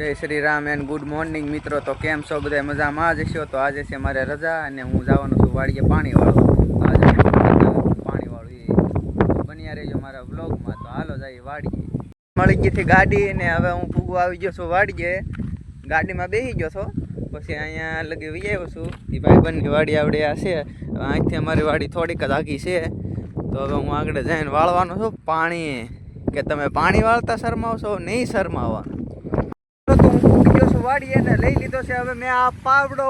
જય Shri Ram and good morning મિત્રો. તો કેમ છો બધા? મજામાં જ હશો. તો આજે છે મારે રજા અને હું જવાનું છું વાડીએ પાણી વાળવા. આજે પાણી વાળું એ બન્યા રહેજો મારા વ્લોગમાં. તો હાલો જઈએ વાડીએ. મળી ગઈ હતી ગાડી ને હવે હું ફૂગો આવી ગયો છું વાડીએ. ગાડીમાં બેસી ગયો છો પછી અહીંયા લગી વી આવ્યો છું. એ ભાઈબંધની વાડી આવડે આ છે. અહીંથી અમારી વાડી થોડીક જ આખી છે. તો હવે હું આગળ જઈને વાળવાનું છું પાણી. કે તમે પાણી વાળતા શરમાવશો? નહીં શરમાવવાનું. વાડીએ ને લઈ લીધો છે હવે મેં આ પાવડો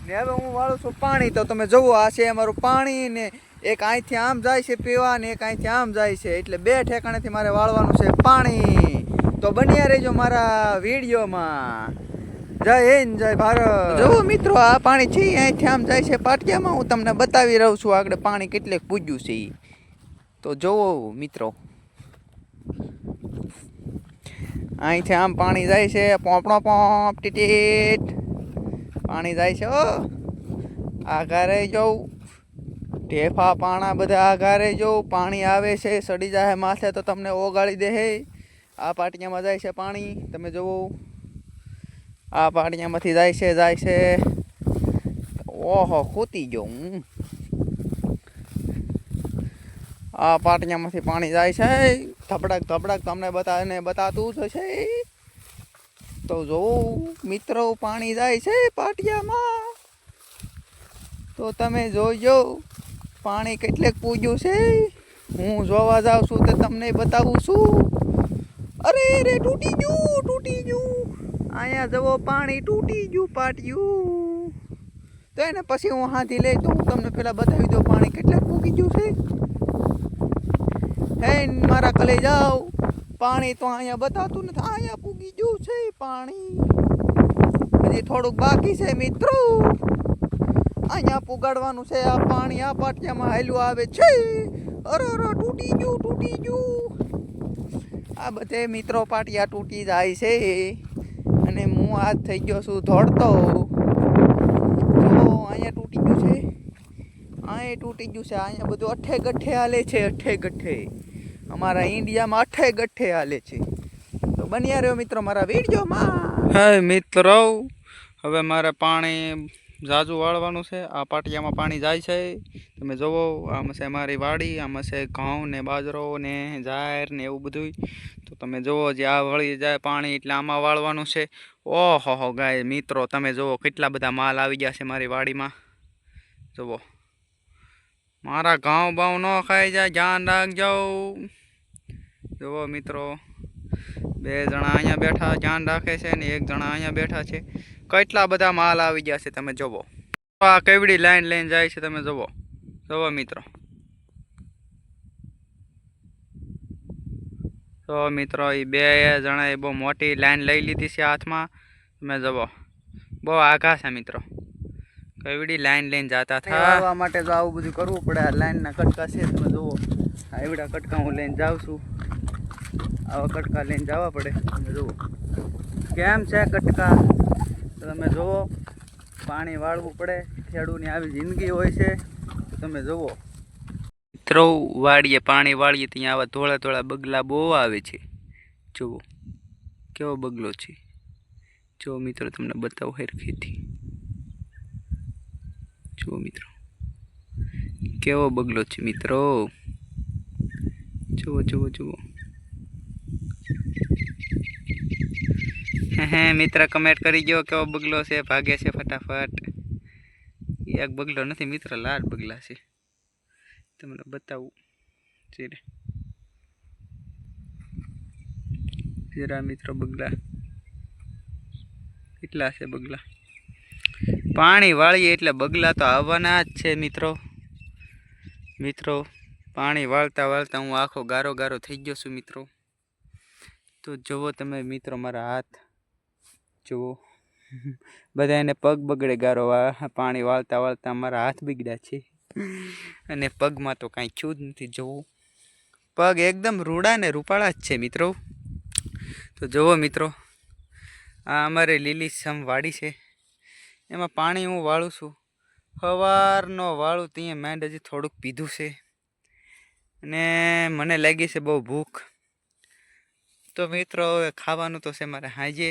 ને હવે હું વાળું છું પાણી. તો તમે જુઓ આ છે અમારું પાણી ને એક અહીંથી આમ જાય છે પીવા ને એક અહીંથી આમ જાય છે, એટલે બે ઠેકાણેથી મારે વાળવાનું છે પાણી. તો બન્યા રહેજો મારા વિડીયોમાં. જય હિન્દ જય ભારત. જુઓ મિત્રો આ પાણી છે અહીંથી આમ જાય છે પાટિયામાં. હું તમને બતાવી રહ્યો છું આગળ પાણી કેટલેક પૂજ્યું છે. તો જુઓ મિત્રો અહીંથી આમ પાણી જાય છે. પોપડો પોપ ટીટીટ પાણી જાય છે. ઓ આઘારે જવું ઢેફા પાણા બધા આઘારે જવું. પાણી આવે છે સડી જાય માથે તો તમને ઓગાળી દે. આ પાટિયામાં જાય છે પાણી. તમે જુઓ આ પાટિયામાંથી જાય છે. ઓહો ખૂતી ગયો હું. આ પાટિયામાંથી પાણી જાય છે ધબડક તમને બતાતું જ હશે. તો જોવું મિત્રો પાણી જાય છે પાટિયામાં. તો તમે જોજો પાણી કેટલેક પૂજ્યું છે. હું જોવા જાઉં છું તો તમને બતાવું છું. અરે રે તૂટી ગયું. અહીંયા જવો પાણી તૂટી ગયું પાટિયું. તો એને પછી હું હાથી લઈ તો હું તમને પેલા બતાવી દઉં પાણી કેટલેક પૂગી ગયું છે. હે મારા કલે જાઓ પાણી તો અહીંયા બતાતું નથી. અહીંયા પૂગી ગયું છે પાણી. હજી થોડુંક બાકી છે મિત્રો. અહીંયા પુગાડવાનું છે આ પાણી. આ પાટિયામાં હાલ્યું આવે છે. અરે તૂટી ગયું. આ બધે મિત્રો પાટિયા તૂટી જાય છે અને હું આજ થઈ ગયો છું દોડતો. જો અહીંયા તૂટી ગયું છે. અહીંયા બધું અઠે ગઠ્ઠે હાલે છે. અઠે ગઠ્ઠે અમારા ઇન્ડિયામાં અઠે ગઠ્ઠે હાલે છે. તો બન્યા રહ્યો મિત્રો મારા વિડીયોમાં. હા મિત્રો હવે મારે પાણી ઝાઝું વાળવાનું છે. આ પાટિયામાં પાણી જાય છે. તમે જુઓ આમાં છે મારી વાડી. આમાં છે ઘઉં ને બાજરો ને જાહેર ને એવું બધું. તો તમે જુઓ જે આ વળી જાય પાણી એટલે આમાં વાળવાનું છે. ઓહો ગાય મિત્રો તમે જુઓ કેટલા બધા માલ આવી ગયા છે મારી વાડીમાં. જુઓ મારા ઘઉં બાઉ ન ખાઈ જાય ધ્યાન રાખજો. જુઓ મિત્રો બે જણા અહીંયા બેઠા ધ્યાન રાખે છે ને એક જણા અહીંયા બેઠા છે. કેટલા બધા માલ આવી ગયા છે તમે જુઓ. આ કેવડી લાઈન લઈને જાય છે તમે જુઓ મિત્રો. તો મિત્રો એ બે જણાએ બહુ મોટી લાઈન લઈ લીધી છે હાથમાં. તમે જુઓ બહુ આઘા છે મિત્રો. કેવડી લાઈન લઈને જતા થવા માટે તો આવું બધું કરવું પડે. આ લાઈનના કટકા છે તમે જુઓ. આ એવડા કટકા હું લઈને જાઉં છું. આવા કટકા લઈને જવા પડે. તમે જુઓ કેમ છે કટકા. તમે જુઓ પાણી વાળવું પડે. ખેડૂતની આવી જિંદગી હોય છે. તમે જુઓ મિત્રો વાડીએ પાણી વાળીએ ત્યાં આવા ધોળા બગલા બહુ આવે છે. જુઓ કેવો બગલો છે. જો મિત્રો તમને બતાવો હેરખેથી. જુઓ મિત્રો કેવો બગલો છે મિત્રો. જુઓ મિત્ર કમેન્ટ કરી ગયો કેવો બગલો છે. ભાગે છે ફટાફટ. એક બગલો નથી મિત્ર લાડ બગલા છે. તમને બતાવું જરા મિત્રો બગલા કેટલા છે. બગલા પાણી વાળીએ એટલે બગલા તો આવવાના જ છે મિત્રો. પાણી વાળતા હું આખો ગારો થઈ ગયો છું મિત્રો. તો જુઓ તમે મિત્રો મારા હાથ જુઓ. બધા એને પગ બગડે ગારો પાણી વાળતા મારા હાથ બગડ્યા છે. અને પગમાં તો કાંઈ છું જ નથી. જુઓ પગ એકદમ રૂડા ને રૂપાળા જ છે મિત્રો. તો જુઓ મિત્રો આ અમારે લીલીછમ વાડી છે. એમાં પાણી હું વાળું છું. સવારનો વાળું ત્યાં માંડ હજી થોડુંક પીધું છે અને મને લાગી છે બહુ ભૂખ. તો મિત્રો હવે ખાવાનું તો છે મારે હાજે.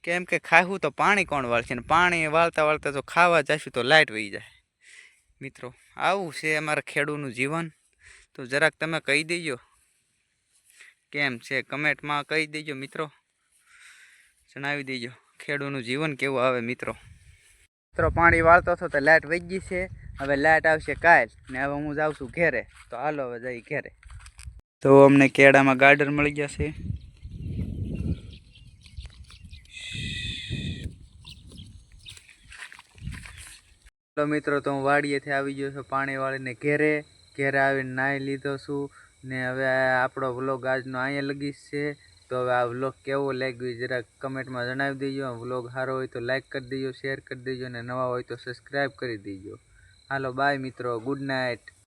કેમ કે ખાવું તો પાણી કોણ વાળશે ને પાણી વાળતા વાળતા જો ખાવા જશું તો લાઇટ વહી જાય મિત્રો. આવું છે અમારા ખેડૂતનું જીવન. તો જરાક તમે કહી દેજો કેમ છે, કમેન્ટમાં કહી દેજો મિત્રો, જણાવી દેજો ખેડૂતનું જીવન કેવું આવે મિત્રો. મિત્રો પાણી વાળતો હતો તો લાઇટ વહી ગઈ છે. હવે લાઇટ આવશે કાલ ને હવે હું જાઉં છું ઘેરે. તો હાલો હવે જઈ ઘેરે. તો અમને કેળામાં ગાર્ડર મળી જશે. તો મિત્રો તો હું વાડીએથી આવી ગયો છું પાણી વાળીને ઘેરે. ઘેરે આવીને નાહી લીધો છું ને હવે આપણો વ્લોગ આજનો અહીંયા લગી છે. તો હવે આ વ્લોગ કેવો લાગ્યો જરાક કમેન્ટમાં જણાવી દેજો. વ્લોગ સારો હોય તો લાઈક કરી દેજો, શેર કરી દેજો અને નવા હોય તો સબસ્ક્રાઈબ કરી દેજો. હાલો બાય મિત્રો, ગુડ નાઇટ.